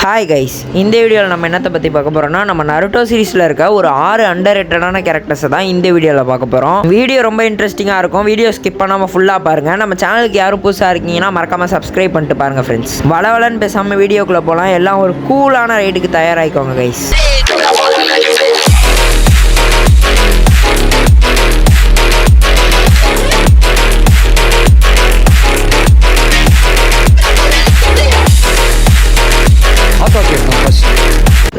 Hi guys, இந்த வீடியோவில் நம்ம என்னத்தை பற்றி பார்க்க போகிறோம்னா நம்ம நருட்டோ சீரிஸில் இருக்க ஒரு 6 அண்டர்ரேட்டடான கேரக்டர்ஸை தான் இந்த வீடியோவில் பார்க்க போகிறோம். வீடியோ ரொம்ப இன்ட்ரெஸ்டிங்காக இருக்கும். வீடியோ ஸ்கிப் பண்ணாமல் ஃபுல்லாக பாருங்கள். நம்ம சேனலுக்கு யாரும் புதுசாக இருக்கீங்கன்னா மறக்காமல் சப்ஸ்கிரைப் பண்ணிட்டு பாருங்கள் ஃப்ரெண்ட்ஸ். வளவலன்னு பேசாமல் வீடியோக்குள்ளே போகலாம். எல்லாம் ஒரு கூலான ரைடுக்கு தயாராகிக்கோங்க கைஸ்.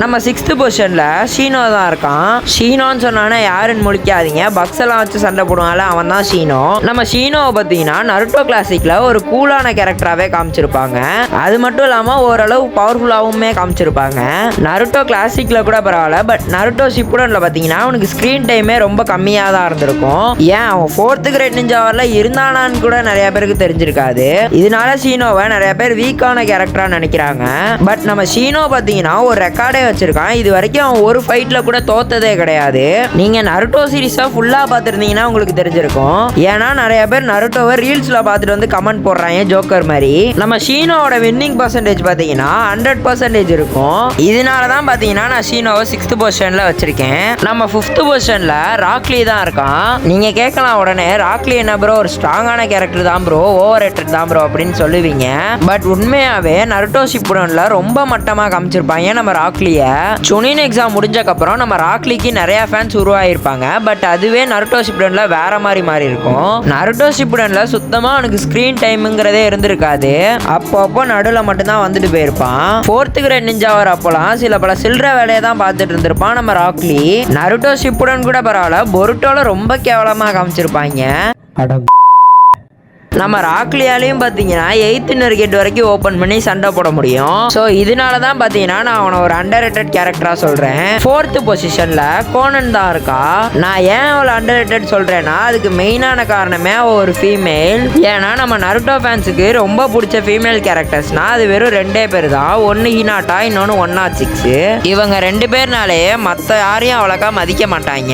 நம்ம 6th பொசிஷனில் ஷீனோ தான் இருக்கான். ஷீனோன்னு சொன்னானே யாருன்னு முழிக்காதீங்க, பக்ஸ் எல்லாம் வச்சு சண்டை போடுவாங்கல்ல, அவன் தான் ஷீனோ. நம்ம ஷீனோவை பார்த்தீங்கன்னா நருட்டோ கிளாசிக்கில் ஒரு கூலான கேரக்டராகவே காமிச்சிருப்பாங்க. அது மட்டும் இல்லாமல் ஓரளவு பவர்ஃபுல்லாகவுமே காமிச்சிருப்பாங்க. நருட்டோ கிளாசிக்கில் கூட பரவாயில்ல, பட் நருட்டோ ஷிப்புடனில் பார்த்தீங்கன்னா அவனுக்கு ஸ்க்ரீன் டைமே ரொம்ப கம்மியாக தான் இருந்திருக்கும். ஏன் அவன் 4th கிரேட் நிஞ்சாவில் இருந்தானான்னு கூட நிறைய பேருக்கு தெரிஞ்சிருக்காது. இதனால ஷீனோவை நிறைய பேர் வீக்கான கேரக்டராக நினைக்கிறாங்க. பட் நம்ம ஷீனோ பார்த்தீங்கன்னா ஒரு ரெக்கார்டே வச்சிருக்கான். இது வரைக்கும் அவன் ஒரு ஃபைட்ல கூட தோத்ததே கிடையாது. நீங்க நருட்டோ சீரிஸை ஃபுல்லா பார்த்துருந்தீங்கன்னா உங்களுக்கு தெரிஞ்சிருக்கும். ஏன்னா நிறைய பேர் நருட்டோவை ரீல்ஸ்ல பார்த்துட்டு வந்து கமெண்ட் போடுறாங்க ஜோக்கர் மாதிரி. நம்ம ஷீனோவோட வின்னிங் பர்சன்டேஜ் பார்த்தீங்கன்னா 100% இருக்கும். இதனால தான் பார்த்தீங்கன்னா நான் ஷீனோவை 6th பொசிஷன்ல வச்சிருக்கேன். நம்ம 5th பொசிஷன்ல ராக்லி தான் இருக்கான். நீங்க கேட்கலாம் உடனே ராக்லி என்ன ப்ரோ ஒரு ஸ்ட்ராங்கான கேரக்டர் தான் ப்ரோ, ஓவர் ரேட்டட் தான் ப்ரோ அப்படின்னு சொல்லுவீங்க. பட் உண்மையாவே நருட்டோ ஷிப்புடன்ல ரொம்ப மட்டமா காமிச்சிருப்பாங்க நம்ம ராக்லிய. சுனின் எக்ஸாம் முடிஞ்சக்கப்புறம் நம்ம ராக்லிக்கு நிறைய ஃபேன்ஸ் உருவாயிருப்பாங்க. பட் அதுவே நருட்டோ ஷிப்புடன்ல வேற மாதிரி மாறி இருக்கும். நருட்டோ ஷிப்புடன்ல சுத்தமா அவனுக்கு ஸ்கிரீன் டைம்ங்கிறதே இருந்திருக்காது. அப்பப்போ நடுவில் மட்டும்தான் வந்துட்டு போயிருப்பான். 4th கிரேட் நிஞ்சா வரப்போலாம் சில பல சில்லற வேலையை தான் பார்த்துட்டு இருந்திருப்பான் நம்ம ராக்லி. நருட்டோ ஷிப்புடன் கூட பரவாயில்ல, பொருட்டோல ரொம்ப கேவலமா காமிச்சிருப்பாங்க. நம்ம ராக்லியாலையும் பார்த்தீங்கன்னா 8th நெருகேட் வரைக்கும் ஓப்பன் பண்ணி சண்டை போட முடியும். ஸோ இதனால தான் பார்த்தீங்கன்னா நான் அவனை ஒரு அண்டர்ரேட்டட் கேரக்டராக சொல்கிறேன். 4th பொசிஷனில் கோனன் தான் இருக்கா. நான் ஏன் அவளை அண்டர்ரேட்டட் சொல்கிறேன்னா அதுக்கு மெயினான காரணமே அவள் ஒரு ஃபீமேல். ஏன்னா நம்ம நருட்டோ ஃபேன்ஸுக்கு ரொம்ப பிடிச்ச ஃபீமேல் கேரக்டர்ஸ்னால் அது வெறும் 2 பேர் தான். ஒன்று ஹினாட்டா, இன்னொன்று 106. இவங்க 2 பேர்னாலே மற்ற யாரையும் அவ்வளோக்கா மதிக்க மாட்டாங்க.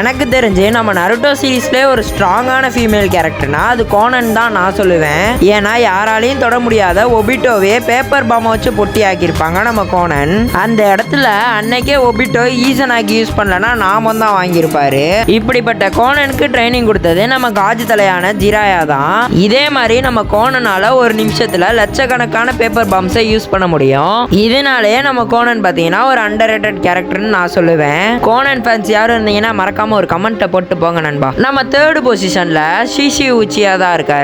எனக்கு தெரிஞ்சு நம்ம நருட்டோ சீரீஸ்லேயே ஒரு ஸ்ட்ராங்கான ஃபீமேல் கேரக்டர்னா அது கோனன் தான் நான் சொல்லுவேன். ஏன்னா யாராலையும் தொட முடியாத ஒபிட்டோவே பேப்பர் பாம் வச்சு பொட்டி ஆக்கியிருப்பாங்க நம்ம கோனன். அந்த இடத்துல அன்னைக்கே ஒபிட்டோ ஈசன் ஆக்கி யூஸ் பண்ணலன்னா நாம தான் வாங்கியிருப்பாரு. இப்படிப்பட்ட கோனனுக்கு ட்ரைனிங் கொடுத்தது நம்ம காஜி தலையான ஜிராயா தான். இதே மாதிரி நம்ம கோனனால ஒரு நிமிஷத்துல லட்சக்கணக்கான பேப்பர் பாம்ஸை யூஸ் பண்ண முடியும். இதனாலேயே நம்ம கோனன் பார்த்தீங்கன்னா ஒரு அண்டர்ரேட்டட் கேரக்டர்னு நான் சொல்லுவேன். கோனன் ஃபேன்ஸ் யாரும் இருந்தீங்கன்னா மறக்காம ஒரு கமெண்ட்டை போட்டு போங்க நண்பா. நம்ம 3rd பொசிஷன்ல ஷிஷி உச்சியா தான் இருக்காரு.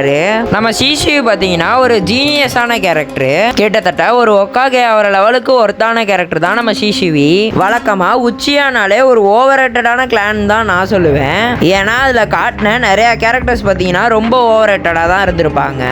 நம்ம ஷிஷியு பார்த்தீங்கன்னா ஒரு ஜீனியஸான கேரக்டர். கிட்டத்தட்ட ஒரு ஒக்காகே அவர லெவலுக்கு ஒருத்தான கேரக்டர் தான் நம்ம ஷிஷிவி. வழக்கமா உச்சியானாலே ஒரு ஓவர் ரேட்டடான கிளான் தான் நான் சொல்லுவேன். ஏன்னா அதுல காட்டின நிறைய கேரக்டர்ஸ் பார்த்தீங்கன்னா ரொம்ப ஓவர் ரேட்டடா தான் இருந்திருப்பாங்க.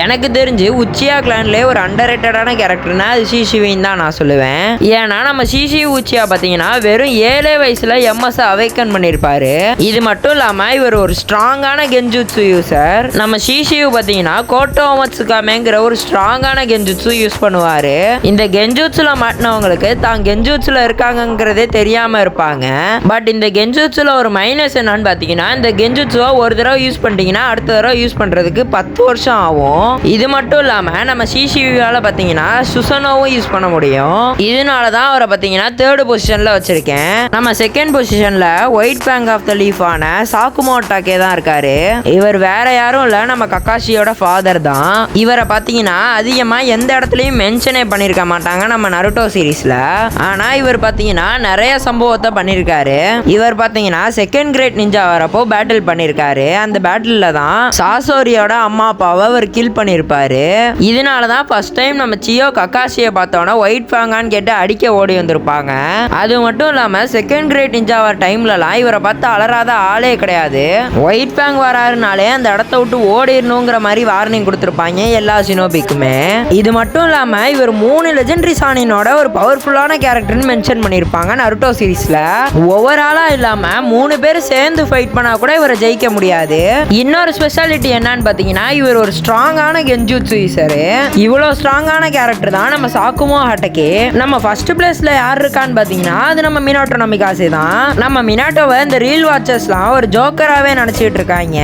எனக்கு தெரிஞ்சு உச்சியா கிளான்லேயே ஒரு அண்டர் ரேட்டடான கேரக்டர்னா அது ஷிஷிவின்னு தான் நான் சொல்லுவேன். ஏன்னா நம்ம ஷிஷி உச்சியா பார்த்தீங்கன்னா வெறும் 7 வயசுல எம்எஸ் அவேக்கன் பண்ணியிருப்பாரு. இது மட்டும் இல்லாம இவர் ஒரு ஸ்ட்ராங்கான கென்ஜுட்சு யூசர். நம்ம ஷிஷியு பார்த்தீங்கன்னா கோட்டோ ஒமட்சுகாமேங்கிற ஒரு ஸ்ட்ராங்கான கென்ஜுட்சு யூஸ் பண்ணுவாரு. இந்த கென்ஜுட்சுல மாட்டினவங்களுக்கு தான் கென்ஜுட்சுல இருக்காங்கிறதே தெரியாம இருப்பாங்க. பட் இந்த கென்ஜுட்சுல ஒரு மைனஸ் என்னன்னு பார்த்தீங்கன்னா இந்த கென்ஜுட்சுவை ஒரு தடவை யூஸ் பண்ணிட்டீங்கன்னா அடுத்த தடவை யூஸ் பண்றதுக்கு 10 வருஷம் ஆகும். இது மட்டும் இல்லாம நம்ம ஷிஷியால பார்த்தீங்கன்னா சுசனோவும் யூஸ் பண்ண முடியும். இதனால தான் அவரை பார்த்தீங்கன்னா 3rd பொசிஷன்ல வச்சிருக்கேன். நம்ம 2nd பொசிஷன்ல ஒயிட் பேங்க் ஆஃப் த லீஃபான சாக்குமோட்டாக்கே தான் இருக்காரு. இவர் வேற யாரும் இல்ல, நம்ம கக்காஷியோட ஃபாதர் தான். இவரை பார்த்தீங்கன்னா அதிகமா எந்த இடத்துலயும் மென்ஷனே பண்ணிருக்க மாட்டாங்க நம்ம நருட்டோ சீரீஸ்ல. ஆனா இவர் பார்த்தீங்கன்னா நிறைய சம்பவத்தை பண்ணிருக்காரு. இவர் பார்த்தீங்கன்னா 2nd கிரேட் நிஞ்சா வரப்போ பேட்டில் பண்ணிருக்காரு. அந்த பேட்டில்ல தான் சாசோரியோட அம்மா அப்பாவை அவர் கில் பண்ணிருப்பாரு. இதனால தான் ஃபர்ஸ்ட் டைம் நம்ம சியோ கக்காஷியை பார்த்தோன்னா ஒயிட் ஃபேங்கான்னு கேட்டு அடிக்க ஓடி வந்திருப்பாங்க. அது மட்டும் இல்லாம 2nd கிரேட் நிஞ்சா வர டைம்லலாம் இவரை பார்த்து அலறாத ஆளே கிடையாது. ஒயிட் ஃபேங் வராருனாலே அந்த இடத்த விட்டு ஓடிடணுங்கிற மாதிரி வார்னிங் கொடுத்துருப்பாங்க எல்லா சினோபிக்குமே. இது மட்டும் இல்லாம இவர் 3 லெஜெண்டரி சானினோட ஒரு பவர்ஃபுல்லான கேரக்டர்னு மென்ஷன் பண்ணிருப்பாங்க நருட்டோ சீரீஸ்ல. ஓவராலா இல்லாம 3 பேர் சேர்ந்து ஃபைட் பண்ணா கூட இவரை ஜெயிக்க முடியாது. இன்னொரு ஸ்பெஷாலிட்டி என்னன்னு பாத்தீங்கன்னா இவர் ஒரு ஸ்ட்ராங்கான கென்ஜுட்சு யூசர். இவ்வளவு ஸ்ட்ராங்கான கேரக்டர் தான் நம்ம சாக்குமோ ஹட்டகே. நம்ம ஃபர்ஸ்ட் பிளேஸ்ல யார் இருக்கான்னு பாத்தீங்கன்னா அது நம்ம மினாட்டோ நமிகாசே தான். நம்ம மினாட்டோவை இந்த ரீல் வாட்சர்ஸ்லாம் ஒரு ஜோக்கராவே நினைச்சிட்டு இருக்காங்க.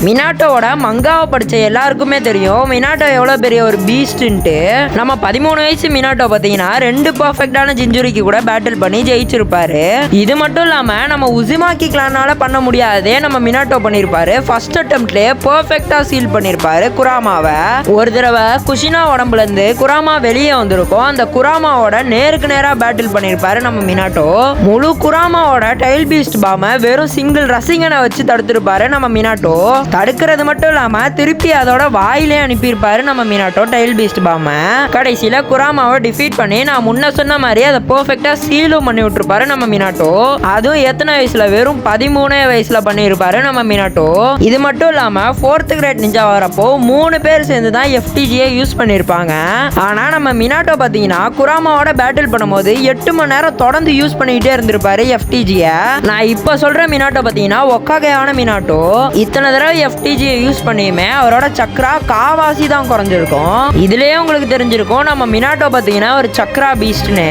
மினாட்டோவோட மங்கா மங்காவை படிச்ச எல்லாருக்குமே தெரியும் மினாட்டோ எவ்வளவு பெரிய ஒரு பீஸ்ட்ன்ட்டு. நம்ம 13 வயசு மினாட்டோ பாத்தீங்கன்னா 2 பர்ஃபெக்டான ஜிஞ்சுரிக்கு கூட பேட்டில் பண்ணி ஜெயிச்சிருப்பாரு. இது மட்டும் இல்லாம நம்ம உசுமாக்கி கிளானால பண்ண முடியாதே நம்ம மினாட்டோ பண்ணிருப்பாரு. ஃபர்ஸ்ட் அட்டெம்ப்ட்லயே பர்ஃபெக்டா சீல் பண்ணிருப்பாரு குராமாவை. ஒரு தடவை குஷினா உடம்புல இருந்து குராமா வெளியே வந்திருக்கும். அந்த குராமாவோட நேருக்கு நேரா பேட்டில் பண்ணிருப்பாரு நம்ம மினாட்டோ. முழு குராமாவோட டைல் பீஸ்ட் பாம வெறும் சிங்கிள் ரசிகனை வச்சு தடுத்திருப்பாரு நம்ம மினாட்டோ. தடுக்கிறது மட்டும் இல்லாம திருப்பி அதோட வாயிலே அனுப்பியிருப்பாரு நம்ம மினாட்டோ டைல் பீஸ்ட் பாம. கடைசியில குராமாவை டிஃபீட் பண்ணி நான் முன்ன சொன்ன மாதிரி அதை பெர்ஃபெக்ட்டா சீலும் பண்ணி விட்டுருப்பாரு நம்ம மினாட்டோ. அதுவும் எத்தனை வயசுல? வெறும் 13 வயசுல பண்ணியிருப்பாரு நம்ம மினாட்டோ. இது மட்டும் இல்லாம 4th கிரேட் நிஞ்சா வரப்போ 3 பேர் சேர்ந்து தான் FTGயை யூஸ் பண்ணிருப்பாங்க. ஆனா நம்ம மினாட்டோ பாத்தீங்கன்னா குராமாவோட பேட்டில் பண்ணும்போது 8 மணி நேரம் தொடர்ந்து யூஸ் பண்ணிக்கிட்டே இருந்திருப்பாரு FTGயை. நான் இப்ப சொல்ற மினாட்டோ பாத்தீங்கன்னா ஒக்காகையான மினாட்டோ. இத்தனை தடவை FTGயை யூஸ் பண்ணியுமே அவரோட சக்ரா காவாசி தான் குறைஞ்சிருக்கும். இதுலயே உங்களுக்கு தெரிஞ்சிருக்கும் நம்ம மினாட்டோ பாத்தீங்கன்னா ஒரு சக்ரா பீஸ்ட்னு.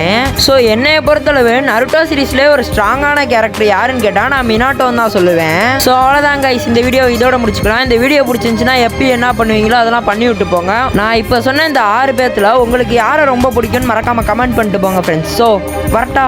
ஸோ என்னைய பொறுத்தளவு நருட்டோ சீரீஸ்லேயே ஒரு ஸ்ட்ராங்கான கேரக்டர் யாருன்னு கேட்டால் நான் மினாட்டோன்னு தான் சொல்லுவேன். ஸோ அவ்வளோதான் கைஸ், இந்த வீடியோ இதோட முடிச்சுக்கலாம். இந்த வீடியோ பிடிச்சிருந்துச்சுன்னா எப்போ என்ன பண்ணுவீங்களோ அதெல்லாம் பண்ணி விட்டு போங்க. நான் இப்போ சொன்ன இந்த 6 பேர்த்தில் உங்களுக்கு யாரை ரொம்ப பிடிக்கும்னு மறக்காமல் கமெண்ட் பண்ணிட்டு போங்க ஃப்ரெண்ட்ஸ். ஸோ வரட்டா.